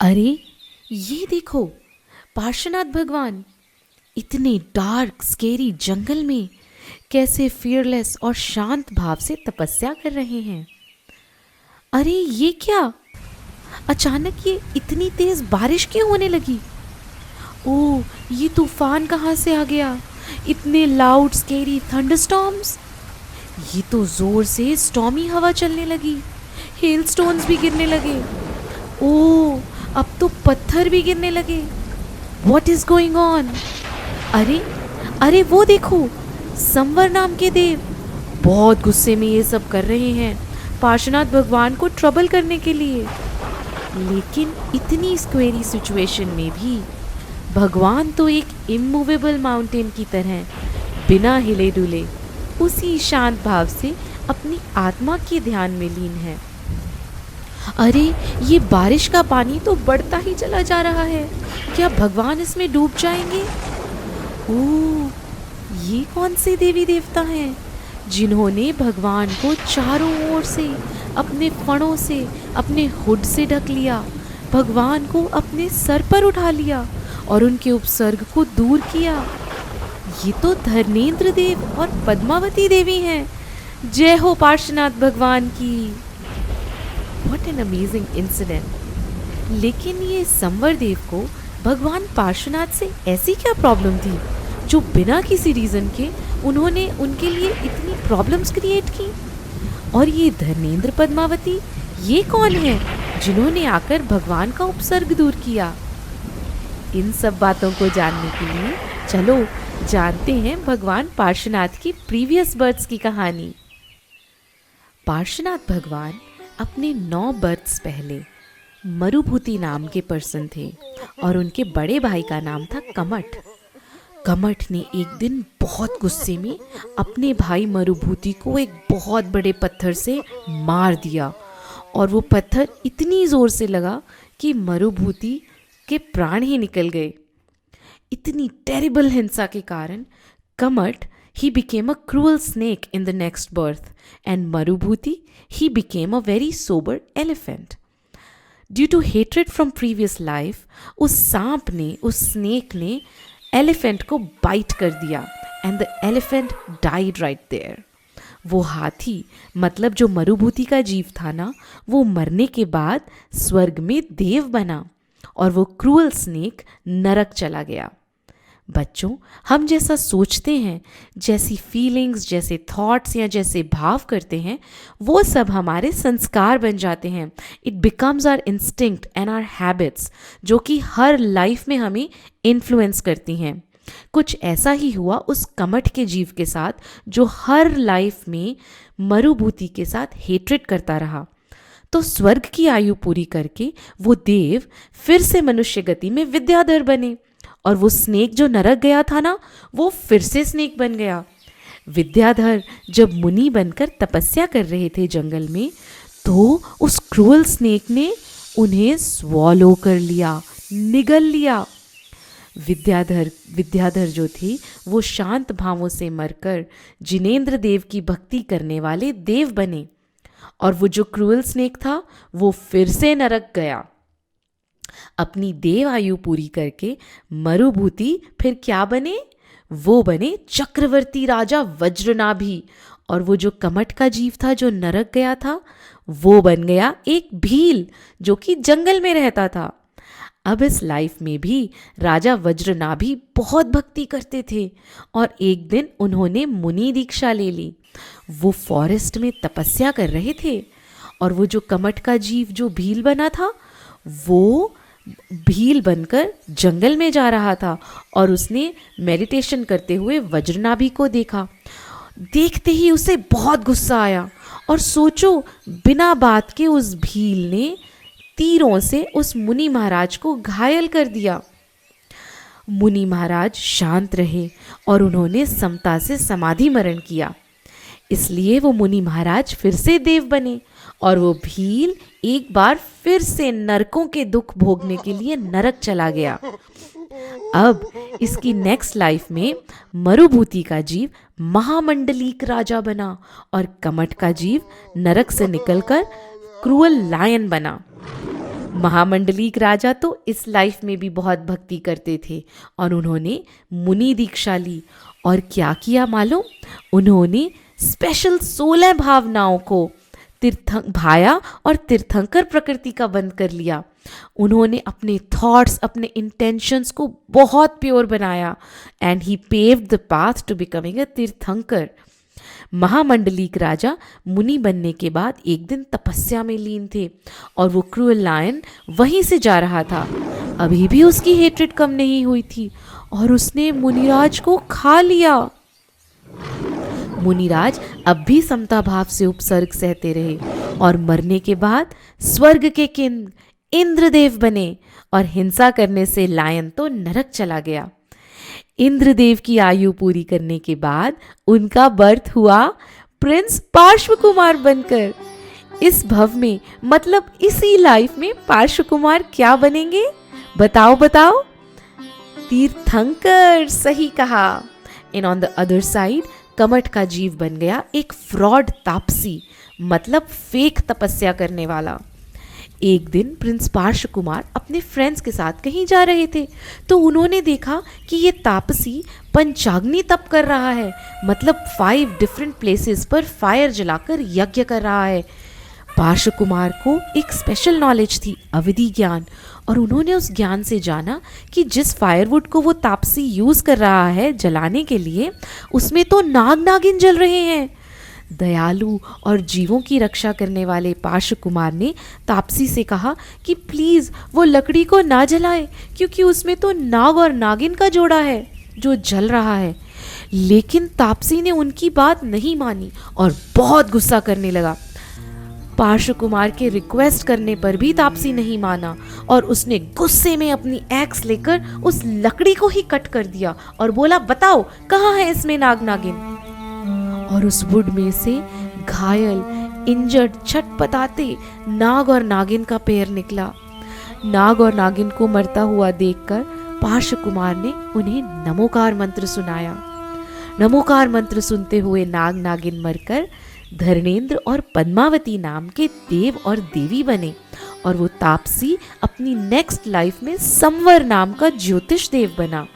अरे ये देखो, पार्श्वनाथ भगवान इतने डार्क स्केरी जंगल में कैसे फियरलेस और शांत भाव से तपस्या कर रहे हैं। अरे ये क्या, अचानक ये इतनी तेज बारिश क्यों होने लगी? ओह, ये तूफान कहाँ से आ गया? इतने लाउड स्केरी थंडरस्टॉर्म्स। ये तो जोर से स्टॉर्मी हवा चलने लगी, हेलस्टोन्स भी गिरने लगे। ओह, अब तो पत्थर भी गिरने लगे। What is going on? अरे अरे वो देखो, संवर नाम के देव बहुत गुस्से में ये सब कर रहे हैं, पार्श्वनाथ भगवान को ट्रबल करने के लिए। लेकिन इतनी स्क्वेरी सिचुएशन में भी भगवान तो एक इमूवेबल माउंटेन की तरह बिना हिले डुले उसी शांत भाव से अपनी आत्मा के ध्यान में लीन है। अरे ये बारिश का पानी तो बढ़ता ही चला जा रहा है, क्या भगवान इसमें डूब जाएंगे? ओह, ये कौन से देवी देवता हैं जिन्होंने भगवान को चारों ओर से अपने फणों से, अपने हुड से ढक लिया, भगवान को अपने सर पर उठा लिया और उनके उपसर्ग को दूर किया? ये तो धर्मेंद्र देव और पद्मावती देवी हैं। जय हो पार्श्वनाथ भगवान की। What an amazing incident. लेकिन ये संवर देव को भगवान पार्श्वनाथ से ऐसी क्या प्रॉब्लम थी जो बिना किसी रीज़न के उन्होंने उनके लिए इतनी प्रॉब्लम्स क्रिएट की? और ये धर्मेंद्र पद्मावती, ये कौन है जिन्होंने आकर भगवान का उपसर्ग दूर किया? इन सब बातों को जानने के लिए चलो जानते हैं भगवान पार्श्वनाथ की प्रीवियस बर्थ्स की कहानी। पार्श्वनाथ भगवान अपने 9 बर्थ्स पहले मरुभूति नाम के पर्सन थे और उनके बड़े भाई का नाम था कमठ। कमठ ने एक दिन बहुत गुस्से में अपने भाई मरुभूति को एक बहुत बड़े पत्थर से मार दिया और वो पत्थर इतनी ज़ोर से लगा कि मरुभूति के प्राण ही निकल गए। इतनी टेरिबल हिंसा के कारण Kamath he became a cruel snake in the next birth and Marubhuti he became a very sober elephant. Due to hatred from previous life, उस सांप ने, उस स्नेक ने एलिफेंट को बाइट कर दिया and the elephant died right there. वो हाथी मतलब जो मरुभूति का जीव था ना, वो मरने के बाद स्वर्ग में देव बना और वो क्रूअल स्नेक नरक चला गया। बच्चों, हम जैसा सोचते हैं, जैसी फीलिंग्स, जैसे थॉट्स या जैसे भाव करते हैं, वो सब हमारे संस्कार बन जाते हैं। It becomes our instinct and our habits, जो कि हर लाइफ में हमें इन्फ्लुएंस करती हैं। कुछ ऐसा ही हुआ उस कमठ के जीव के साथ जो हर लाइफ में मरुभूति के साथ हेट्रेट करता रहा। तो स्वर्ग की आयु पूरी करके वो देव फिर से मनुष्य गति में विद्याधर बने और वो स्नेक जो नरक गया था ना, वो फिर से स्नेक बन गया। विद्याधर जब मुनि बनकर तपस्या कर रहे थे जंगल में, तो उस क्रूअल स्नेक ने उन्हें स्वॉलो कर लिया, निगल लिया। विद्याधर जो थे वो शांत भावों से मरकर जिनेंद्र देव की भक्ति करने वाले देव बने और वो जो क्रूअल स्नेक था वो फिर से नरक गया। अपनी देव आयु पूरी करके मरुभूति फिर क्या बने? वो बने चक्रवर्ती राजा वज्रनाभि। और वो जो कमठ का जीव था जो नरक गया था, वो बन गया एक भील जो कि जंगल में रहता था। अब इस लाइफ में भी राजा वज्रनाभि बहुत भक्ति करते थे और एक दिन उन्होंने मुनि दीक्षा ले ली। वो फॉरेस्ट में तपस्या कर रहे थे और वो जो कमठ का जीव जो भील बना था, वो भील बनकर जंगल में जा रहा था और उसने मेडिटेशन करते हुए वज्रनाभि को देखा। देखते ही उसे बहुत गुस्सा आया और सोचो, बिना बात के उस भील ने तीरों से उस मुनि महाराज को घायल कर दिया। मुनि महाराज शांत रहे और उन्होंने समता से समाधि मरण किया। इसलिए वो मुनि महाराज फिर से देव बने और वो भील एक बार फिर से नरकों के दुख भोगने के लिए नरक चला गया। अब इसकी नेक्स्ट लाइफ में मरुभूति का जीव महामंडलीक राजा बना और कमठ का जीव नरक से निकलकर क्रूअल लायन बना। महामंडलीक राजा तो इस लाइफ में भी बहुत भक्ति करते थे और उन्होंने मुनि दीक्षा ली। और क्या किया मालूम? उन्होंने स्पेशल 16 भावनाओं को भाया और तीर्थंकर प्रकृति का बंद कर लिया। उन्होंने अपने थॉट्स, अपने इंटेंशंस को बहुत प्योर बनाया and he paved the path to becoming a Tirthankara. महामंडलीक राजा मुनि बनने के बाद एक दिन तपस्या में लीन थे और वो क्रूअल लायन वहीं से जा रहा था। अभी भी उसकी हेट्रेड कम नहीं हुई थी और उसने मुनिराज को खा लिया। मुनिराज अब भी समता भाव से उपसर्ग सहते रहे और मरने के बाद स्वर्ग के किंग इंद्रदेव बने और हिंसा करने से लायन तो नरक चला गया। इंद्रदेव की आयु पूरी करने के बाद उनका बर्थ हुआ प्रिंस पार्श्व कुमार बनकर। इस भव में, मतलब इसी लाइफ में, पार्श्व कुमार क्या बनेंगे? बताओ बताओ। तीर्थंकर, सही कहा। And on the other side Kamath का जीव बन गया एक फ्रॉड तापसी, मतलब फेक तपस्या करने वाला। एक दिन प्रिंस पार्श्व कुमार अपने फ्रेंड्स के साथ कहीं जा रहे थे तो उन्होंने देखा कि ये तापसी पंचाग्नि तप कर रहा है, मतलब 5 डिफरेंट प्लेसेस पर फायर जलाकर यज्ञ कर रहा है। पार्श्व कुमार को एक स्पेशल नॉलेज थी, अविधि ज्ञान, और उन्होंने उस ज्ञान से जाना कि जिस फायरवुड को वो तापसी यूज कर रहा है जलाने के लिए, उसमें तो नाग नागिन जल रहे हैं। दयालु और जीवों की रक्षा करने वाले पार्श्व कुमार ने तापसी से कहा कि प्लीज वो लकड़ी को ना जलाए क्योंकि उसमें तो नाग और नागिन का जोड़ा है जो जल रहा है। लेकिन तापसी ने उनकी बात नहीं मानी और बहुत गुस्सा करने लगा। पार्श्व कुमार के रिक्वेस्ट करने पर भी तापसी नहीं माना और उसने गुस्से में अपनी एक्स लेकर उस लकड़ी को ही कट कर दिया और बोला, बताओ कहाँ है इसमें नाग नागिन। और उस वुड में से घायल, इंजर्ड, छटपटाते नाग और नागिन का पैर निकला। नाग और नागिन को मरता हुआ देखकर पार्श्व कुमार ने उन्हें नमोकार मंत्र सुनाया। नमोकार मंत्र सुनते हुए नाग नागिन मरकर धर्मेंद्र और पद्मावती नाम के देव और देवी बने और वो तापसी अपनी नेक्स्ट लाइफ में संवर नाम का ज्योतिष देव बना।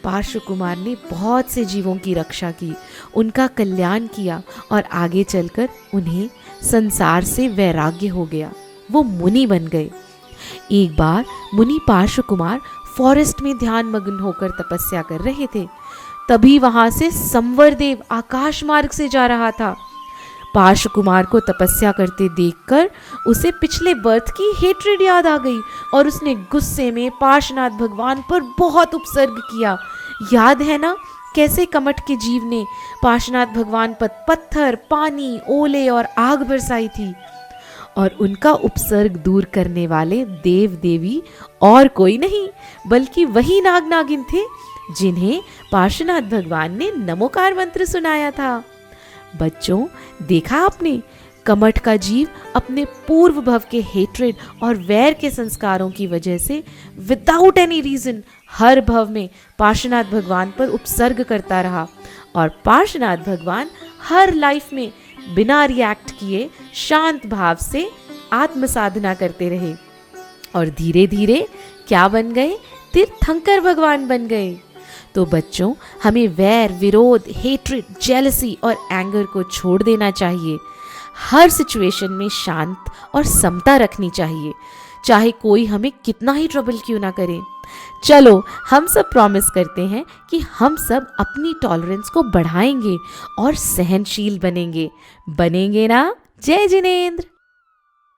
पार्श्व कुमार ने बहुत से जीवों की रक्षा की, उनका कल्याण किया और आगे चलकर उन्हें संसार से वैराग्य हो गया। वो मुनि बन गए। एक बार मुनि पार्श्व कुमार फॉरेस्ट में ध्यान मग्न होकर तपस्या कर रहे थे। तभी वहां से संवर देव आकाश मार्ग से जा रहा था। पार्श्व कुमार को तपस्या करते देखकर उसे पिछले बर्थ की हेट्रेड याद आ गई और उसने गुस्से में पार्श्वनाथ भगवान पर बहुत उपसर्ग किया। याद है ना कैसे कमठ के जीव ने पार्श्वनाथ भगवान पर पत्थर, पानी, ओले और आग बरसाई थी। और उनका उपसर्ग दूर करने वाले देव देवी और कोई नहीं बल्कि वही नाग नागिन थे जिन्हें पार्श्वनाथ भगवान ने नमोकार मंत्र सुनाया था। बच्चों, देखा आपने, कमठ का जीव अपने पूर्व भव के हेट्रेड और वैर के संस्कारों की वजह से विदाउट एनी रीजन हर भव में पार्श्वनाथ भगवान पर उपसर्ग करता रहा और पार्श्वनाथ भगवान हर लाइफ में बिना रिएक्ट किए शांत भाव से आत्म साधना करते रहे और धीरे धीरे क्या बन गए? तीर्थंकर भगवान बन गए। तो बच्चों, हमें वैर, विरोध, हेट्रेड, जेलसी और एंगर को छोड़ देना चाहिए। हर सिचुएशन में शांत और समता रखनी चाहिए, चाहे कोई हमें कितना ही ट्रबल क्यों ना करे। चलो, हम सब प्रॉमिस करते हैं कि हम सब अपनी टॉलरेंस को बढ़ाएंगे और सहनशील बनेंगे ना? जय जिनेंद्र।